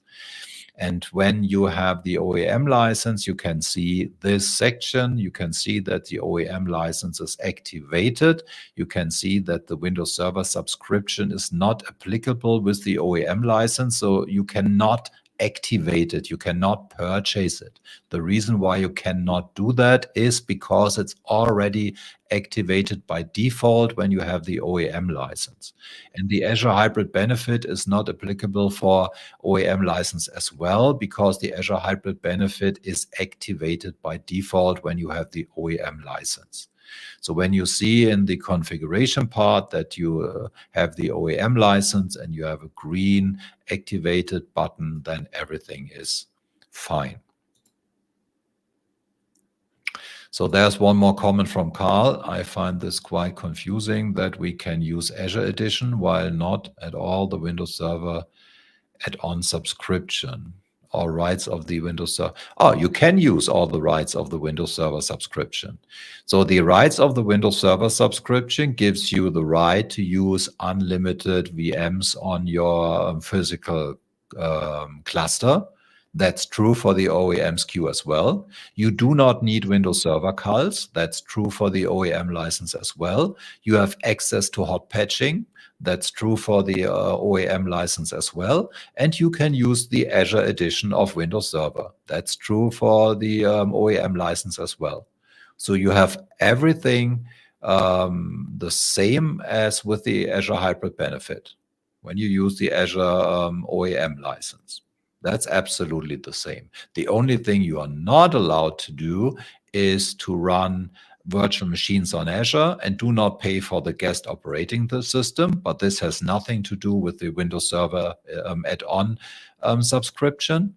And when you have the OEM license, you can see this section. You can see that the OEM license is activated. You can see that the Windows Server subscription is not applicable with the OEM license, so you cannot activate it. You cannot purchase it. The reason why you cannot do that is because it's already activated by default when you have the OEM license. And the Azure Hybrid Benefit is not applicable for OEM license as well, because the Azure Hybrid Benefit is activated by default when you have the OEM license. So when you see in the configuration part that you have the OEM license and you have a green activated button, then everything is fine. So there's one more comment from Carl. I find this quite confusing that we can use Azure Edition while not at all the Windows Server add-on subscription or rights of the Windows Server. Oh, you can use all the rights of the Windows Server subscription. So the rights of the Windows Server subscription gives you the right to use unlimited VMs on your physical cluster. That's true for the OEM SKU as well. You do not need Windows Server calls. That's true for the OEM license as well. You have access to hot patching. That's true for the OEM license as well. And you can use the Azure edition of Windows Server. That's true for the OEM license as well. So you have everything the same as with the Azure Hybrid Benefit when you use the Azure OEM license. That's absolutely the same. The only thing you are not allowed to do is to run virtual machines on Azure and do not pay for the guest operating system, but this has nothing to do with the Windows Server add-on subscription.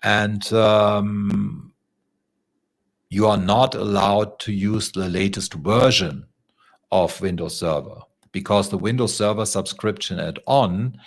And you are not allowed to use the latest version of Windows Server because the Windows Server subscription add-on,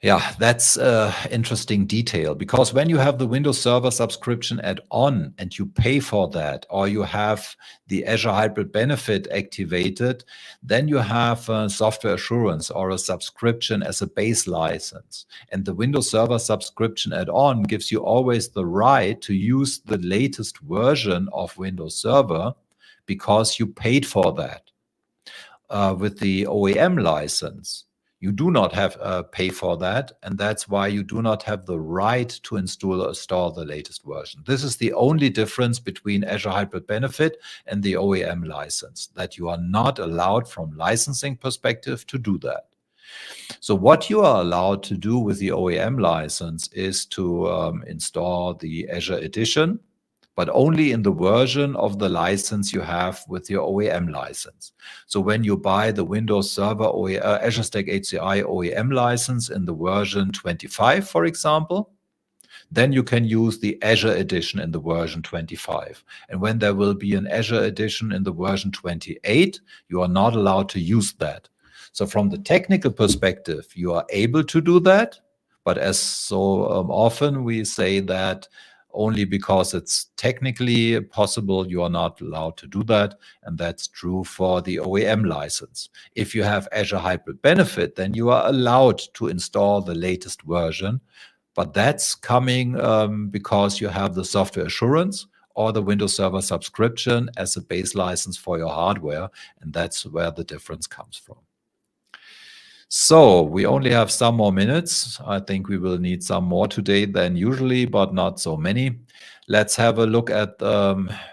yeah, that's an interesting detail, because when you have the Windows Server subscription add-on and you pay for that, or you have the Azure Hybrid Benefit activated, then you have software assurance or a subscription as a base license. And the Windows Server subscription add-on gives you always the right to use the latest version of Windows Server because you paid for that. With the OEM license, you do not have pay for that, and that's why you do not have the right to install or store the latest version. This is the only difference between Azure Hybrid Benefit and the OEM license, that you are not allowed from licensing perspective to do that. So what you are allowed to do with the OEM license is to install the Azure Edition, but only in the version of the license you have with your OEM license. So when you buy the Windows Server Azure Stack HCI OEM license in the version 25, for example, then you can use the Azure edition in the version 25. And when there will be an Azure edition in the version 28, you are not allowed to use that. So from the technical perspective, you are able to do that, but as so often we say that only because it's technically possible, you are not allowed to do that. And that's true for the OEM license. If you have Azure Hybrid Benefit, then you are allowed to install the latest version. But that's coming because you have the software assurance or the Windows Server subscription as a base license for your hardware. And that's where the difference comes from. So we only have some more minutes. I think we will need some more today than usually, but not so many. Let's have a look at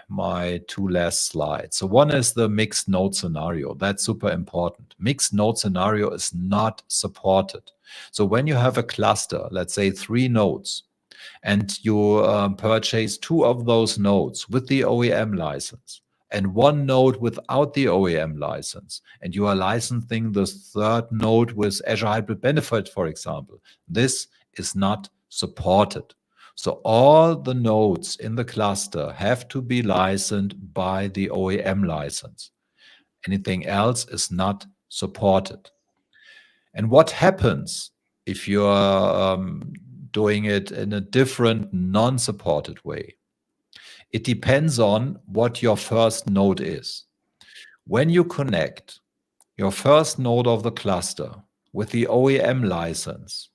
my two last slides. So one is the mixed node scenario. That's super important. Mixed node scenario is not supported. So when you have a cluster, let's say 3 nodes, and you purchase 2 of those nodes with the OEM license, and 1 node without the OEM license, and you are licensing the 3rd node with Azure Hybrid Benefit, for example, this is not supported. So all the nodes in the cluster have to be licensed by the OEM license. Anything else is not supported. And what happens if you're doing it in a different, non-supported way? It depends on what your first node is. When you connect your first node of the cluster with the OEM license,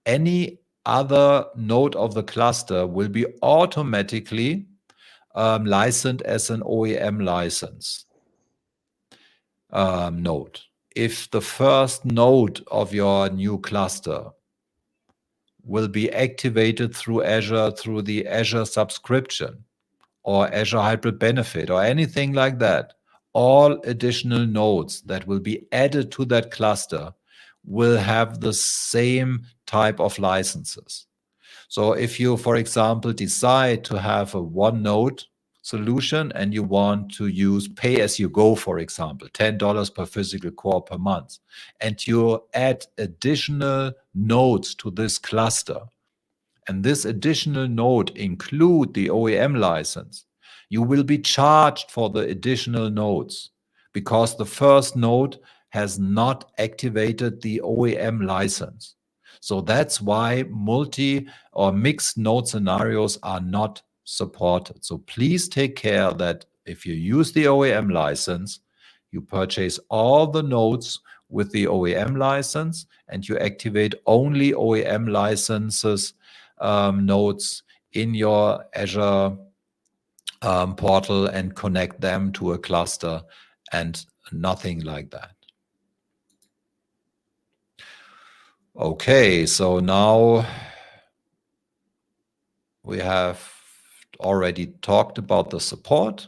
any other node of the cluster will be automatically licensed as an OEM license node. If the first node of your new cluster will be activated through Azure, through the Azure subscription, or Azure Hybrid Benefit, or anything like that, all additional nodes that will be added to that cluster will have the same type of licenses. So if you, for example, decide to have a 1 node solution and you want to use pay-as-you-go, for example, $10 per physical core per month, and you add additional nodes to this cluster, and this additional node include the OEM license, you will be charged for the additional nodes because the first node has not activated the OEM license. So that's why multi or mixed node scenarios are not supported. So please take care that if you use the OEM license, you purchase all the nodes with the OEM license and you activate only OEM licenses nodes in your Azure portal and connect them to a cluster and nothing like that. Okay, so now we have already talked about the support.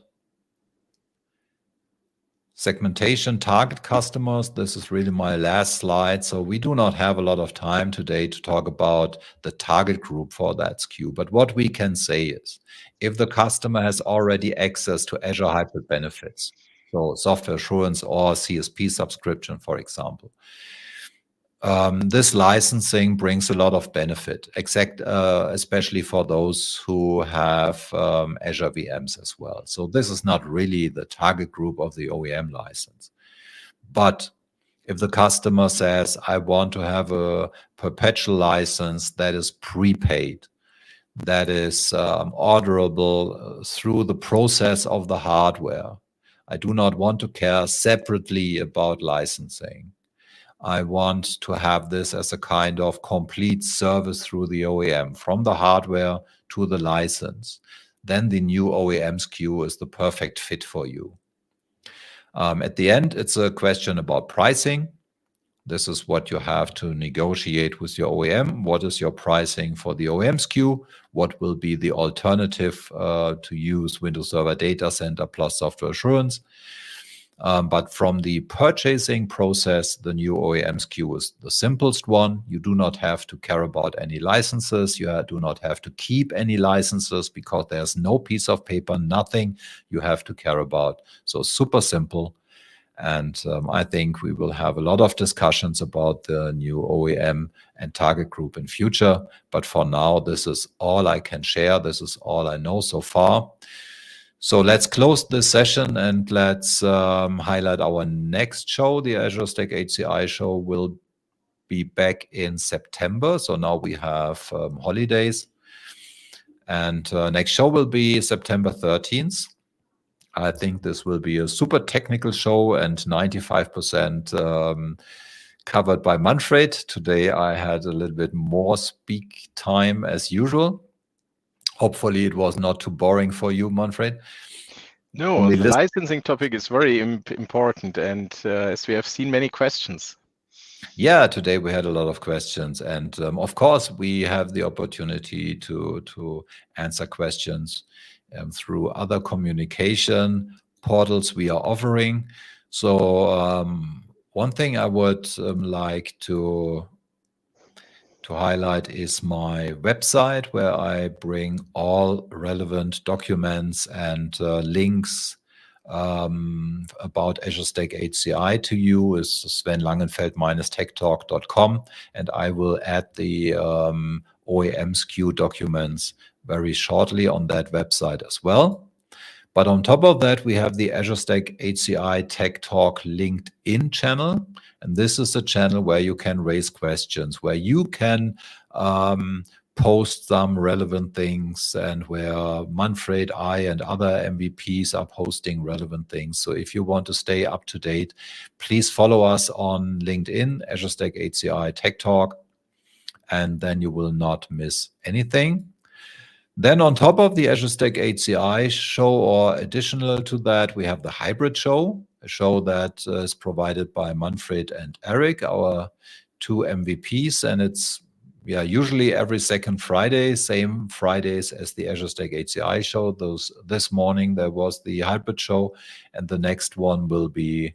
Segmentation, target customers, this is really my last slide. So we do not have a lot of time today to talk about the target group for that SKU. But what we can say is, if the customer has already access to Azure Hybrid Benefits, so software assurance or CSP subscription, for example, this licensing brings a lot of benefit, especially for those who have Azure VMs as well. So this is not really the target group of the OEM license. But if the customer says, I want to have a perpetual license that is prepaid, that is orderable through the process of the hardware, I do not want to care separately about licensing. I want to have this as a kind of complete service through the OEM, from the hardware to the license. Then the new OEM SKU is the perfect fit for you. At the end, it's a question about pricing. This is what you have to negotiate with your OEM. What is your pricing for the OEM SKU? What will be the alternative to use Windows Server Data Center plus software assurance? But from the purchasing process, the new OEM SKU is the simplest one. You do not have to care about any licenses. You do not have to keep any licenses because there's no piece of paper, nothing you have to care about. So super simple. And I think we will have a lot of discussions about the new OEM and target group in future. But for now, this is all I can share. This is all I know so far. So let's close this session and let's highlight our next show. The Azure Stack HCI Show will be back in September. So now we have holidays. And next show will be September 13th. I think this will be a super technical show and 95% covered by Manfred. Today I had a little bit more speak time as usual. Hopefully it was not too boring for you, Manfred. No, the licensing topic is very important, and as we have seen many questions. Yeah, today we had a lot of questions, and of course we have the opportunity to answer questions through other communication portals we are offering. So one thing I would like to highlight is my website, where I bring all relevant documents and links about Azure Stack HCI to you. Is Sven Langenfeld-techtalk.com, and I will add the OEM SKU documents very shortly on that website as well. But on top of that, we have the Azure Stack HCI Tech Talk LinkedIn channel. And this is a channel where you can raise questions, where you can post some relevant things, and where Manfred, I, and other MVPs are posting relevant things. So if you want to stay up to date, please follow us on LinkedIn, Azure Stack HCI Tech Talk, and then you will not miss anything. Then on top of the Azure Stack HCI show, or additional to that, we have the hybrid show, a show that is provided by Manfred and Eric, our two MVPs. And it's usually every second Friday, same Fridays as the Azure Stack HCI show. This morning there was the hybrid show, and the next one will be,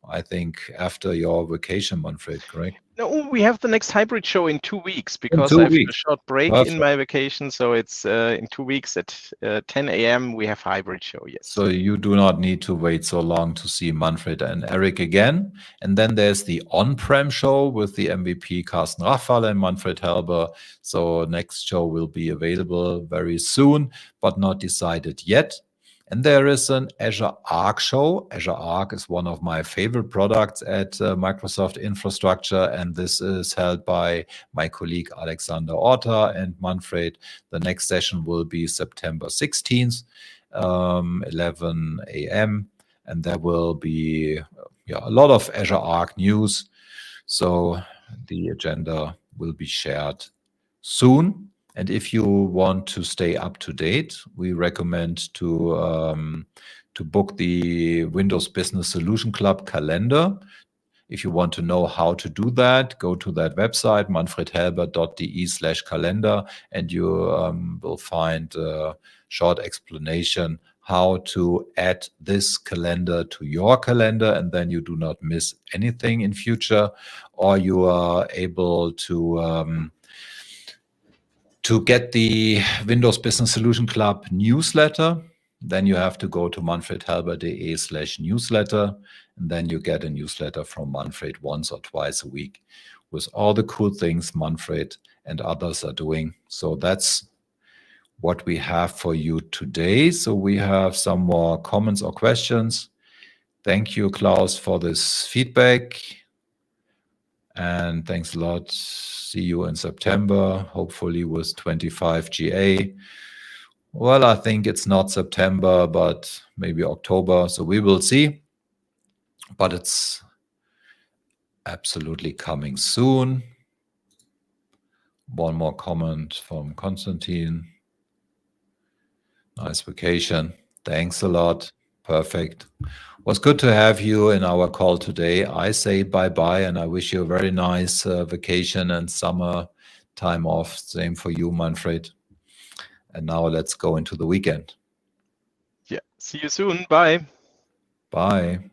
I think, after your vacation, Manfred, correct? No, we have the next hybrid show in 2 weeks because I have a short break in my vacation. So it's in 2 weeks at 10 a.m. we have hybrid show. Yes. So you do not need to wait so long to see Manfred and Eric again. And then there's the on-prem show with the MVP Carsten Rachfaller and Manfred Helber. So next show will be available very soon, but not decided yet. And there is an Azure Arc show. Azure Arc is one of my favorite products at Microsoft Infrastructure, and this is held by my colleague Alexander Orta and Manfred. The next session will be September 16th, 11 a.m., and there will be a lot of Azure Arc news. So the agenda will be shared soon. And if you want to stay up to date, we recommend to book the Windows Business Solution Club calendar. If you want to know how to do that, go to that website, manfredhelber.de/calendar, and you will find a short explanation how to add this calendar to your calendar, and then you do not miss anything in future, or you are able to get the Windows Business Solution Club newsletter. Then you have to go to manfredhelber.de/newsletter, and then you get a newsletter from Manfred once or twice a week with all the cool things Manfred and others are doing. So that's what we have for you today. So we have some more comments or questions. Thank you, Klaus, for this feedback. And thanks a lot. See you in September, hopefully with 25 GA. Well, I think it's not September, but maybe October. So we will see. But it's absolutely coming soon. One more comment from Konstantin. Nice vacation. Thanks a lot. Perfect. Was good to have you in our call today. I say bye-bye, and I wish you a very nice vacation and summer time off. Same for you, Manfred. And now let's go into the weekend. Yeah. See you soon. Bye. Bye.